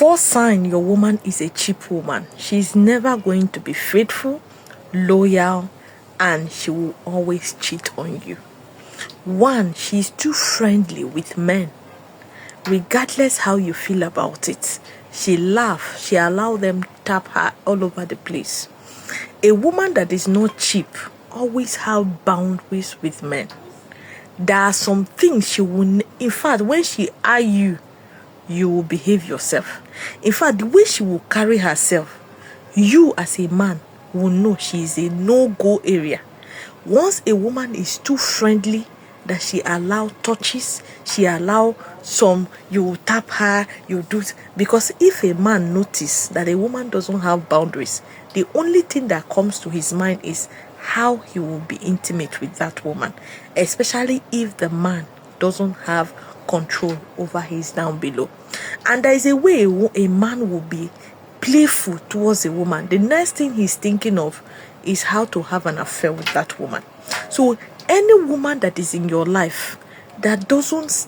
First sign your woman is a cheap woman. She's never going to be faithful, loyal, and she will always cheat on you. 1, she's too friendly with men. Regardless how you feel about it, she allow them tap her all over the place. A woman that is not cheap always have boundaries with men. There are some things she will, in fact, when she eye you, you will behave yourself. In fact, the way she will carry herself, you as a man will know she is a no-go area. Once a woman is too friendly, that she allow touches, she allow some, you tap her, you do, because if a man notice that a woman doesn't have boundaries, the only thing that comes to his mind is how he will be intimate with that woman, especially if the man doesn't have control over his down below. And there is a way a man will be playful towards a woman. The next thing he's thinking of is how to have an affair with that woman. So any woman that is in your life that doesn't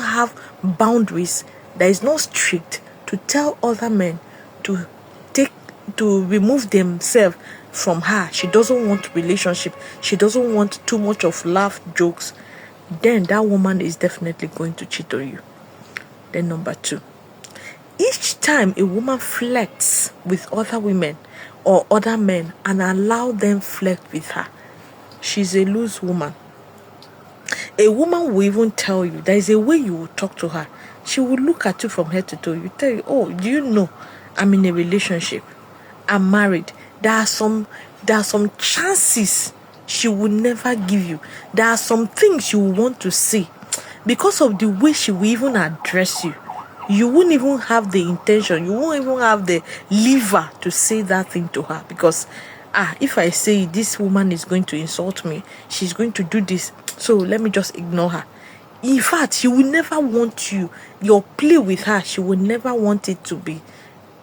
have boundaries, that is not strict to tell other men to remove themselves from her, she doesn't want relationship, she doesn't want too much of laugh jokes, then that woman is definitely going to cheat on you. Then number 2, each time a woman flirts with other women or other men and allow them flirt with her, she's a loose woman. A woman will even tell you, there is a way you will talk to her. She will look at you from head to toe. You tell you, oh, do you know I'm in a relationship? I'm married. There are some chances she will never give you. There are some things you will want to say. Because of the way she will even address you, you won't even have the intention, you won't even have the liver to say that thing to her. Because if I say this woman is going to insult me, she's going to do this, so let me just ignore her. In fact, she will never want your play with her, she will never want it to be,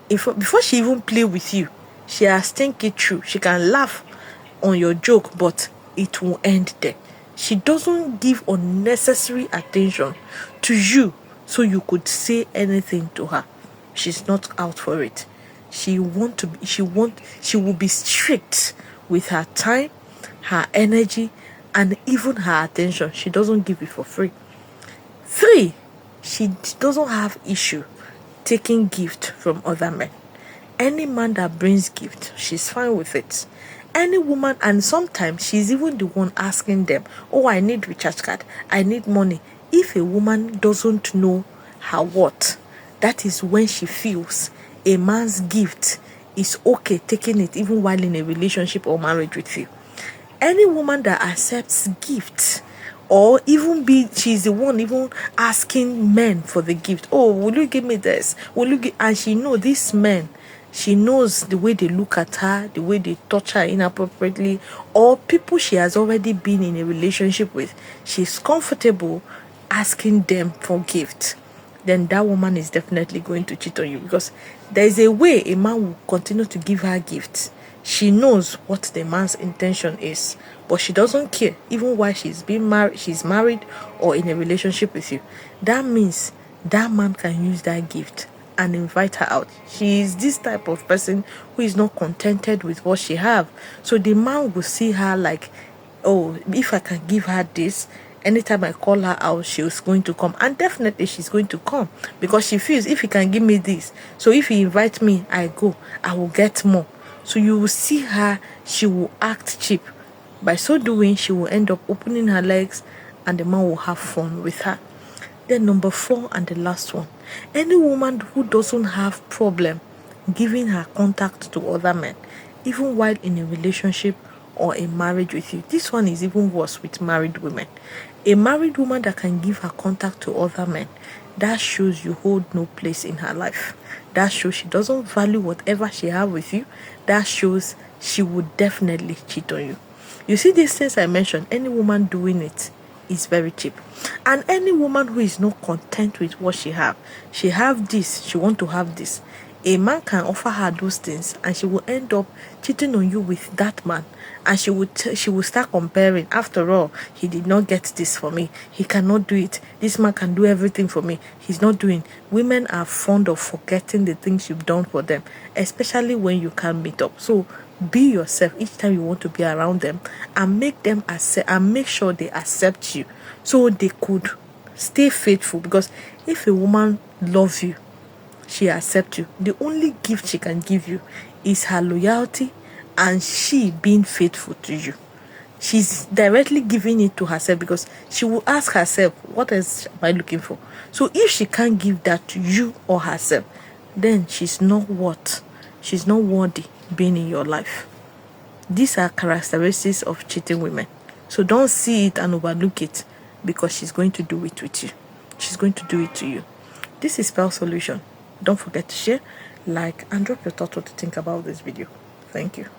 before she even play with you, she has think it through. She can laugh on your joke, but it will end there. She doesn't give unnecessary attention to you so you could say anything to her. She's not out for it. She will be strict with her time, her energy, and even her attention. She doesn't give it for free. 3, she doesn't have issue taking gift from other men. Any man that brings gift, she's fine with it. Any woman, and sometimes she's even the one asking them, oh, I need recharge card, I need money. If a woman doesn't know her worth, that is when she feels a man's gift is okay taking it even while in a relationship or marriage with you. Any woman that accepts gifts, or she's the one even asking men for the gift, oh, will you give me this, and she knows these men, she knows the way they look at her, the way they touch her inappropriately, or people she has already been in a relationship with, she's comfortable asking them for gifts, then that woman is definitely going to cheat on you. Because there is a way a man will continue to give her gifts. She knows what the man's intention is, but she doesn't care even while she's married or in a relationship with you. That means that man can use that gift and invite her out. She is this type of person who is not contented with what she have. So the man will see her like, oh, if I can give her this, anytime I call her out, she's going to come. And definitely she's going to come, because she feels if he can give me this, so if he invites me, I go, I will get more. So you will see her, she will act cheap. By so doing, she will end up opening her legs and the man will have fun with her. Then number 4 and the last one, any woman who doesn't have problem giving her contact to other men, even while in a relationship or a marriage with you. This one is even worse with married women. A married woman that can give her contact to other men, that shows you hold no place in her life. That shows she doesn't value whatever she have with you. That shows she would definitely cheat on you. You see these things I mentioned, any woman doing it is very cheap. And any woman who is not content with what she have this, she want to have this. A man can offer her those things and she will end up cheating on you with that man, and she will start comparing. After all, he did not get this for me, he cannot do it. This man can do everything for me, he's not doing. Women are fond of forgetting the things you've done for them, especially when you can't meet up. So be yourself each time you want to be around them, and make them accept, and make sure they accept you, so they could stay faithful. Because if a woman loves you, she accepts you, the only gift she can give you is her loyalty and she being faithful to you. She's directly giving it to herself, because she will ask herself, what else am I looking for? So if she can't give that to you or herself, then she's not worthy being in your life. These are characteristics of cheating women. So don't see it and overlook it, because she's going to do it with you. She's going to do it to you. This is Pearl Solution. Don't forget to share, like, and drop your thoughts what to think about this video. Thank you.